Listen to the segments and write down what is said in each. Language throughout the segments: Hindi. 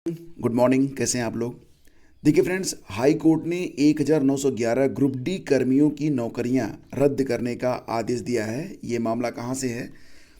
Good morning. कैसे हैं आप लोग? देखिए फ्रेंड्स, हाई कोर्ट ने 1911 ग्रुप डी कर्मियों की नौकरियां रद्द करने का आदेश दिया है। ये मामला कहां से है?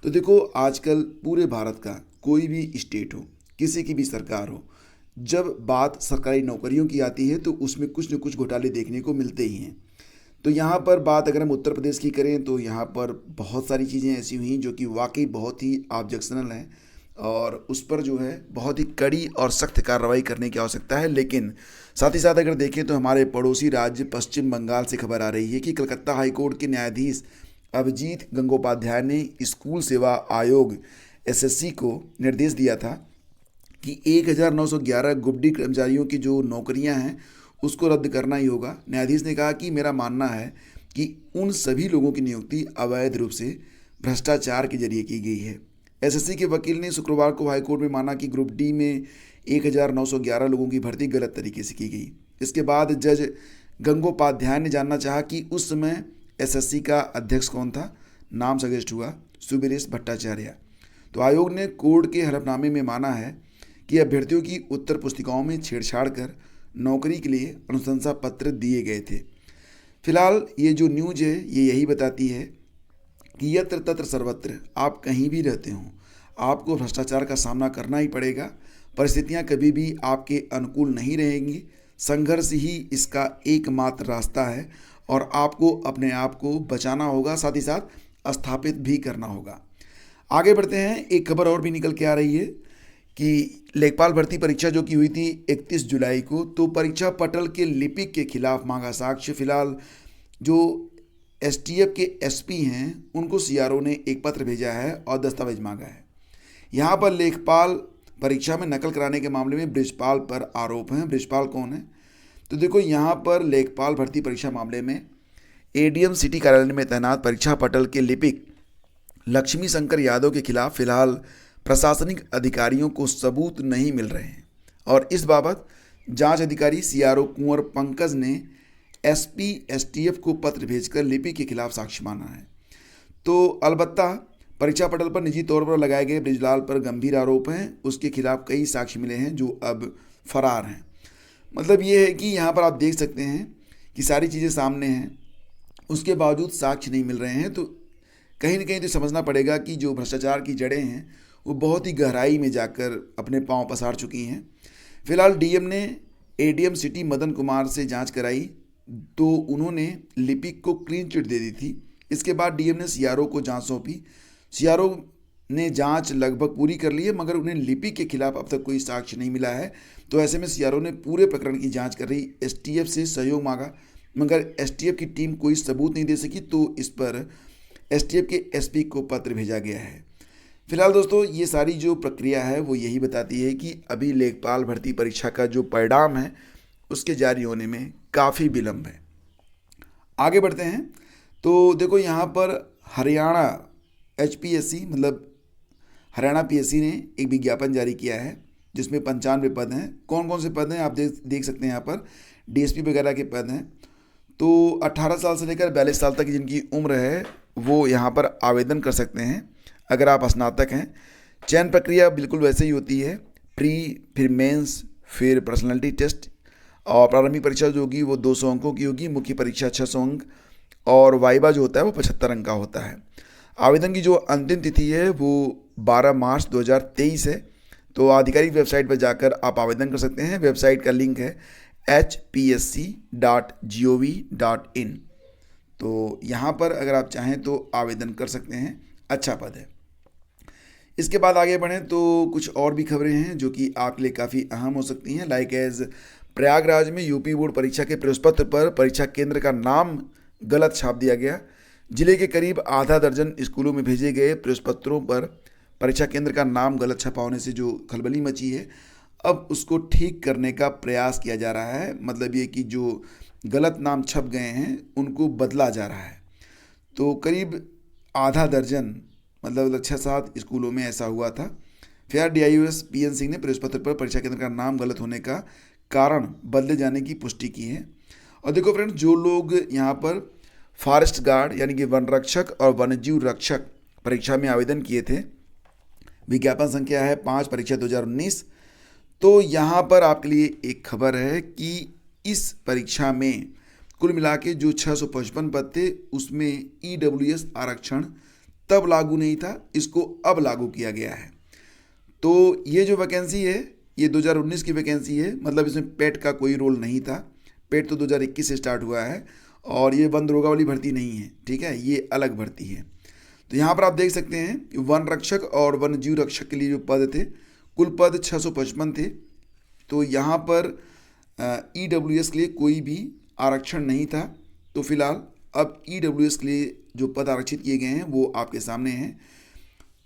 तो देखो, आजकल पूरे भारत का कोई भी स्टेट हो, किसी की भी सरकार हो, जब बात सरकारी नौकरियों की आती है तो उसमें कुछ न कुछ घोटाले देखने को मिलते ही हैं। तो यहाँ पर बात अगर हम उत्तर प्रदेश की करें तो यहाँ पर बहुत सारी चीज़ें ऐसी हुई जो कि वाकई बहुत ही ऑब्जेक्शनल हैं, और उस पर जो है बहुत ही कड़ी और सख्त कार्रवाई करने की आवश्यकता है। लेकिन साथ ही साथ अगर देखें तो हमारे पड़ोसी राज्य पश्चिम बंगाल से खबर आ रही है कि कलकत्ता हाई कोर्ट के न्यायाधीश अभिजीत गंगोपाध्याय ने स्कूल सेवा आयोग एसएससी को निर्देश दिया था कि 1911 ग्रुप डी कर्मचारियों की जो नौकरियां हैं उसको रद्द करना ही होगा। न्यायाधीश ने कहा कि मेरा मानना है कि उन सभी लोगों की नियुक्ति अवैध रूप से भ्रष्टाचार के जरिए की गई है। एसएससी के वकील ने शुक्रवार को हाईकोर्ट में माना कि ग्रुप डी में 1911 लोगों की भर्ती गलत तरीके से की गई। इसके बाद जज गंगोपाध्याय ने जानना चाहा कि उस समय एसएससी का अध्यक्ष कौन था। नाम सजेस्ट हुआ सुबीरेश भट्टाचार्य। तो आयोग ने कोर्ट के हलफनामे में माना है कि अभ्यर्थियों की उत्तर पुस्तिकाओं में छेड़छाड़ कर नौकरी के लिए अनुशंसा पत्र दिए गए थे। फिलहाल ये जो न्यूज है ये यही बताती है कि यत्र तत्र सर्वत्र, आप कहीं भी रहते हों, आपको भ्रष्टाचार का सामना करना ही पड़ेगा। परिस्थितियां कभी भी आपके अनुकूल नहीं रहेंगी। संघर्ष ही इसका एकमात्र रास्ता है और आपको अपने आप को बचाना होगा, साथ ही साथ स्थापित भी करना होगा। आगे बढ़ते हैं। एक खबर और भी निकल के आ रही है कि लेखपाल भर्ती परीक्षा जो की हुई थी 31 जुलाई को, तो परीक्षा पटल के लिपिक के खिलाफ मांगा साक्ष्य। फिलहाल जो एसटीएफ के एसपी हैं उनको सीआरओ ने एक पत्र भेजा है और दस्तावेज मांगा है। यहाँ पर लेखपाल परीक्षा में नकल कराने के मामले में ब्रिजपाल पर आरोप हैं। ब्रिजपाल कौन है? तो देखो, यहाँ पर लेखपाल भर्ती परीक्षा मामले में एडीएम सिटी कार्यालय में तैनात परीक्षा पटल के लिपिक लक्ष्मी शंकर यादव के खिलाफ फिलहाल प्रशासनिक अधिकारियों को सबूत नहीं मिल रहे हैं, और इस बाबत जांच अधिकारी सीआरओ कुंवर पंकज ने एसपी एसटीएफ को पत्र भेजकर लिपिक के खिलाफ साक्ष्य मांगा है। तो अलबत्ता परीक्षा पटल पर निजी तौर पर लगाए गए ब्रिजलाल पर गंभीर आरोप हैं। उसके खिलाफ कई साक्ष्य मिले हैं जो अब फरार हैं। मतलब ये है कि यहाँ पर आप देख सकते हैं कि सारी चीज़ें सामने हैं, उसके बावजूद साक्ष्य नहीं मिल रहे हैं। तो कहीं ना कहीं तो समझना पड़ेगा कि जो भ्रष्टाचार की जड़ें हैं वो बहुत ही गहराई में जाकर अपने पांव पसार चुकी हैं। फिलहाल डीएम ने एडीएम सिटी मदन कुमार से जांच कराई, तो उन्होंने लिपिक को क्लीन चिट दे दी थी। इसके बाद डीएम ने सीआरओ को जांच सौंपी। सीआरओ ने जांच लगभग पूरी कर ली है, मगर उन्हें लिपिक के खिलाफ अब तक कोई साक्ष्य नहीं मिला है। तो ऐसे में सीआरओ ने पूरे प्रकरण की जांच कर रही एसटीएफ से सहयोग मांगा, मगर एसटीएफ की टीम कोई सबूत नहीं दे सकी। तो इस पर एसटीएफ के एसपी को पत्र भेजा गया है। फिलहाल दोस्तों, ये सारी जो प्रक्रिया है वो यही बताती है कि अभी लेखपाल भर्ती परीक्षा का जो परिणाम है उसके जारी होने में काफ़ी विलम्ब है। आगे बढ़ते हैं। तो देखो, यहाँ पर हरियाणा एचपीएससी मतलब हरियाणा पीएससी ने एक विज्ञापन जारी किया है जिसमें 95 पद हैं। कौन कौन से पद हैं आप देख सकते हैं। यहाँ पर डीएसपी वगैरह के पद हैं। तो 18 साल से लेकर 42 साल तक की जिनकी उम्र है वो यहाँ पर आवेदन कर सकते हैं अगर आप स्नातक हैं। चयन प्रक्रिया बिल्कुल वैसे ही होती है, प्री, फिर मेंस, फिर पर्सनालिटी टेस्ट, और प्रारंभिक परीक्षा जो होगी वो 200 अंकों की होगी, मुख्य परीक्षा 600 अंक, और वाइवा जो होता है वो 75 अंक का होता है। आवेदन की जो अंतिम तिथि है वो 12 मार्च 2023 है। तो आधिकारिक वेबसाइट पर जाकर आप आवेदन कर सकते हैं। वेबसाइट का लिंक है hpsc.gov.in। तो यहाँ पर अगर आप चाहें तो आवेदन कर सकते हैं। अच्छा पद है। इसके बाद आगे बढ़ें तो कुछ और भी खबरें हैं जो कि आपके लिए काफ़ी अहम हो सकती हैं। लाइक एज प्रयागराज में यूपी बोर्ड परीक्षा के प्रश्नपत्र पर परीक्षा केंद्र का नाम गलत छाप दिया गया। जिले के करीब आधा दर्जन स्कूलों में भेजे गए प्रश्नपत्रों पर परीक्षा केंद्र का नाम गलत छपा होने से जो खलबली मची है, अब उसको ठीक करने का प्रयास किया जा रहा है। मतलब ये कि जो गलत नाम छप गए हैं उनको बदला जा रहा है। तो करीब आधा दर्जन मतलब 6-7 स्कूलों में ऐसा हुआ था। फिर डीआईओएस पीएन सिंह ने प्रश्नपत्र पर परीक्षा केंद्र का नाम गलत होने का कारण बदले जाने की पुष्टि की है। और देखो फ्रेंड्स, जो लोग यहाँ पर फॉरेस्ट गार्ड यानी कि वन रक्षक और वन्यजीव रक्षक परीक्षा में आवेदन किए थे, विज्ञापन संख्या है 5 परीक्षा 2019, तो यहाँ पर आपके लिए एक खबर है कि इस परीक्षा में कुल मिला के जो 655 पद थे उसमें ईडब्ल्यूएस आरक्षण तब लागू नहीं था, इसको अब लागू किया गया है। तो ये जो वैकेंसी है ये 2019 की वैकेंसी है, मतलब इसमें पेट का कोई रोल नहीं था। पेट तो 2021 से स्टार्ट हुआ है और ये वन दरोगा वाली भर्ती नहीं है, ठीक है, ये अलग भर्ती है। तो यहाँ पर आप देख सकते हैं कि वन रक्षक और वन जीव रक्षक के लिए जो पद थे, कुल पद 655 थे। तो यहाँ पर ईडब्ल्यूएस के लिए कोई भी आरक्षण नहीं था। तो फिलहाल अब ईडब्ल्यूएस के लिए जो पद आरक्षित किए गए हैं वो आपके सामने हैं।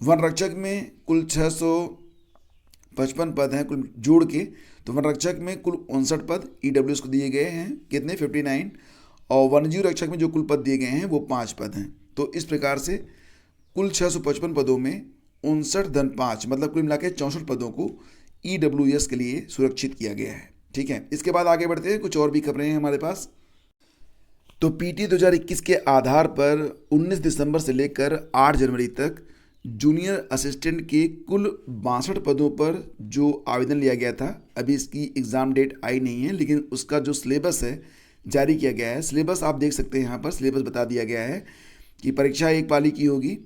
वन रक्षक में कुल 655 पद हैं कुल जोड़ के। तो वन रक्षक में कुल 59 पद ईडब्ल्यूएस को दिए गए हैं, कितने, 59। और वन्यजीव रक्षक में जो कुल पद दिए गए हैं वो 5 पद हैं। तो इस प्रकार से कुल 655 पदों में 59 मतलब कुल मिला के 64 पदों को ईडब्ल्यूएस के लिए सुरक्षित किया गया है, ठीक है। इसके बाद आगे बढ़ते हैं, कुछ और भी खबरें हैं हमारे पास। तो पीटी 2021 के आधार पर 19 दिसंबर से लेकर 8 जनवरी तक जूनियर असिस्टेंट के कुल 62 पदों पर जो आवेदन लिया गया था, अभी इसकी एग्ज़ाम डेट आई नहीं है, लेकिन उसका जो सिलेबस है जारी किया गया है। सिलेबस आप देख सकते हैं, यहाँ पर सिलेबस बता दिया गया है कि परीक्षा एक पाली की होगी।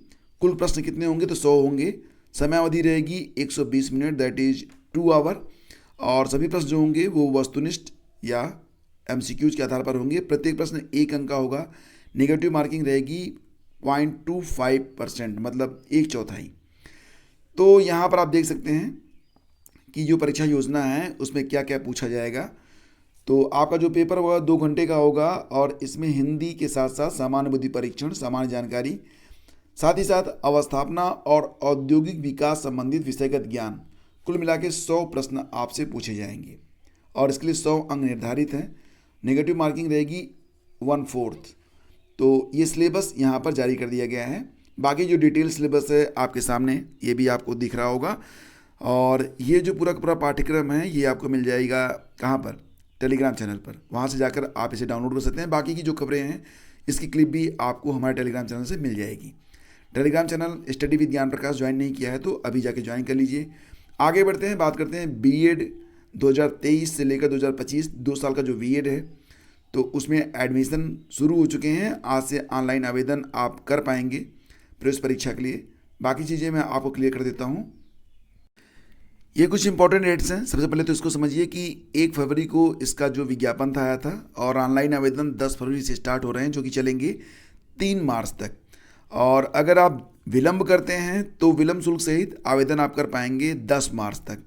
कुल प्रश्न कितने होंगे, तो 100 होंगे। समयावधि रहेगी 120 मिनट, दैट इज 2 आवर। और सभी प्रश्न जो होंगे वो वस्तुनिष्ठ या एमसीक्यूज के आधार पर होंगे। प्रत्येक प्रश्न 1 अंक का होगा। नेगेटिव मार्किंग रहेगी 0.25%, मतलब 1/4। तो यहाँ पर आप देख सकते हैं कि जो परीक्षा योजना है उसमें क्या क्या पूछा जाएगा। तो आपका जो पेपर होगा 2 घंटे का होगा और इसमें हिंदी के साथ साथ सामान्य बुद्धि परीक्षण, सामान्य जानकारी, साथ ही साथ अवस्थापना और औद्योगिक विकास संबंधित विषयगत ज्ञान, कुल मिला के 100 प्रश्न आपसे पूछे जाएंगे और इसके लिए 100 अंक निर्धारित हैं। नेगेटिव मार्किंग रहेगी 1/4। तो ये सिलेबस यहाँ पर जारी कर दिया गया है। बाकी जो डिटेल सिलेबस है आपके सामने, ये भी आपको दिख रहा होगा। और ये जो पूरा का पूरा पाठ्यक्रम है ये आपको मिल जाएगा कहाँ पर, टेलीग्राम चैनल पर। वहाँ से जाकर आप इसे डाउनलोड कर सकते हैं। बाकी की जो खबरें हैं इसकी क्लिप भी आपको हमारे टेलीग्राम चैनल से मिल जाएगी। टेलीग्राम चैनल स्टडी विद ज्ञान प्रकाश ज्वाइन नहीं किया है तो अभी जाके ज्वाइन कर लीजिए। आगे बढ़ते हैं, बात करते हैं बीएड 2023 से लेकर 2025 2 साल का जो बीएड है, तो उसमें एडमिशन शुरू हो चुके हैं। आज से ऑनलाइन आवेदन आप कर पाएंगे प्रवेश परीक्षा के लिए। बाकी चीज़ें मैं आपको क्लियर कर देता हूँ। ये कुछ इंपॉर्टेंट डेट्स हैं। सबसे पहले तो इसको समझिए कि 1 फरवरी को इसका जो विज्ञापन था आया था और ऑनलाइन आवेदन 10 फरवरी से स्टार्ट हो रहे हैं, जो कि चलेंगे 3 मार्च तक। और अगर आप विलंब करते हैं तो विलंब शुल्क सहित आवेदन आप कर पाएंगे 10 मार्च तक।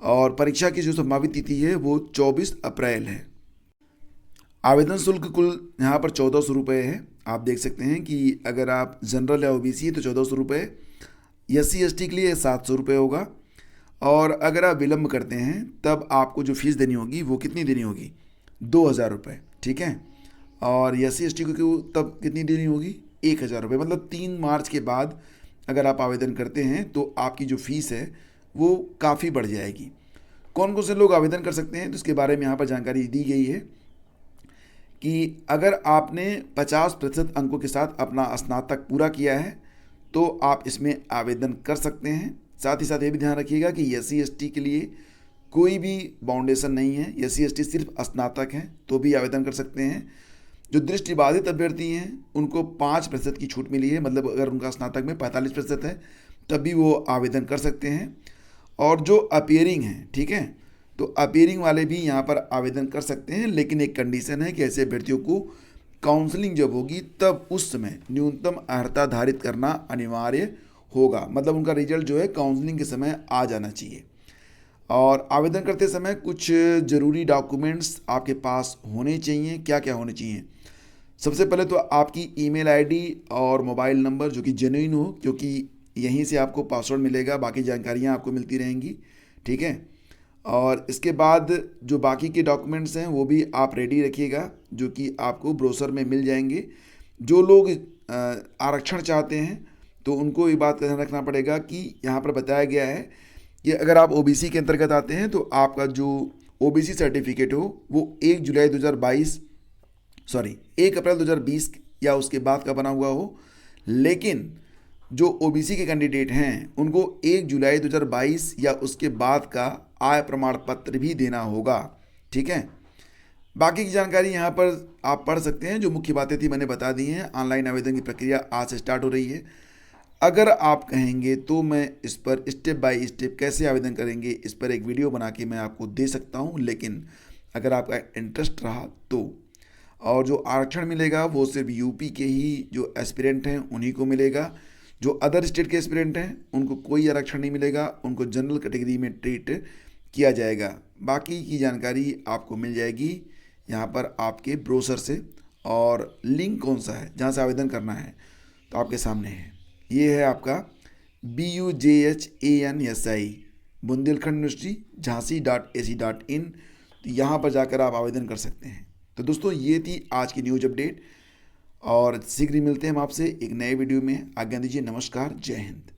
और परीक्षा की जो संभावित तिथि है वो 24 अप्रैल है। आवेदन शुल्क कुल यहाँ पर 1400 रुपये है। आप देख सकते हैं कि अगर आप जनरल या ओबीसी है तो 1400 रुपये, SC ST के लिए 700 रुपये होगा। और अगर आप विलंब करते हैं तब आपको जो फीस देनी होगी वो कितनी देनी होगी, 2000 रुपये, ठीक है। और SC ST को तब कितनी देनी होगी, 1000 रुपये। मतलब 3 मार्च के बाद अगर आप आवेदन करते हैं तो आपकी जो फीस है वो काफ़ी बढ़ जाएगी। कौन कौन से लोग आवेदन कर सकते हैं तो इसके बारे में यहाँ पर जानकारी दी गई है कि अगर आपने 50% अंकों के साथ अपना स्नातक पूरा किया है तो आप इसमें आवेदन कर सकते हैं। साथ ही साथ ये भी ध्यान रखिएगा कि SC ST के लिए कोई भी बाउंडेशन नहीं है। SC ST सिर्फ स्नातक हैं तो भी आवेदन कर सकते हैं। जो दृष्टिबाधित अभ्यर्थी हैं उनको 5% की छूट मिली है, मतलब अगर उनका स्नातक में 45% है तब भी वो आवेदन कर सकते हैं। और जो अपीयरिंग हैं, ठीक है, तो अपीयरिंग वाले भी यहाँ पर आवेदन कर सकते हैं, लेकिन एक कंडीशन है कि ऐसे अभ्यर्थियों को काउंसलिंग जब होगी तब उस समय न्यूनतम अर्हता धारित करना अनिवार्य होगा। मतलब उनका रिजल्ट जो है काउंसलिंग के समय आ जाना चाहिए। और आवेदन करते समय कुछ ज़रूरी डॉक्यूमेंट्स आपके पास होने चाहिए। क्या क्या होने चाहिए, सबसे पहले तो आपकी ईमेल आईडी और मोबाइल नंबर जो कि जेन्युइन हो, क्योंकि यहीं से आपको पासवर्ड मिलेगा, बाकी जानकारियाँ आपको मिलती रहेंगी, ठीक है। और इसके बाद जो बाकी के डॉक्यूमेंट्स हैं वो भी आप रेडी रखिएगा, जो कि आपको ब्रोशर में मिल जाएंगे। जो लोग आरक्षण चाहते हैं तो उनको ये बात का ध्यान रखना पड़ेगा कि यहाँ पर बताया गया है कि अगर आप ओबीसी के अंतर्गत आते हैं तो आपका जो ओबीसी सर्टिफिकेट हो वो 1 अप्रैल 2020 या उसके बाद का बना हुआ हो। लेकिन जो ओबीसी के कैंडिडेट हैं उनको 1 जुलाई 2022 या उसके बाद का आय प्रमाण पत्र भी देना होगा। ठीक है, बाकी की जानकारी यहाँ पर आप पढ़ सकते हैं। जो मुख्य बातें थी मैंने बता दी हैं। ऑनलाइन आवेदन की प्रक्रिया आज से स्टार्ट हो रही है। अगर आप कहेंगे तो मैं इस पर स्टेप बाय स्टेप कैसे आवेदन करेंगे इस पर एक वीडियो बना के मैं आपको दे सकता हूँ, लेकिन अगर आपका इंटरेस्ट रहा तो। और जो आरक्षण मिलेगा वो सिर्फ यूपी के ही जो एस्पिरेंट हैं उन्हीं को मिलेगा। जो अदर स्टेट के एस्पिरेंट हैं उनको कोई आरक्षण नहीं मिलेगा, उनको जनरल कैटेगरी में ट्रीट किया जाएगा। बाकी की जानकारी आपको मिल जाएगी यहाँ पर आपके ब्रोशर से। और लिंक कौन सा है जहाँ से आवेदन करना है तो आपके सामने है। ये है आपका BUJHANSI बुंदेलखंड यूनिवर्सिटी झांसी.ac.in। तो यहाँ पर जाकर आप आवेदन कर सकते हैं। तो दोस्तों ये थी आज की न्यूज अपडेट और शीघ्र ही मिलते हैं हम आपसे एक नए वीडियो में। आज्ञा दीजिए, नमस्कार, जय हिंद।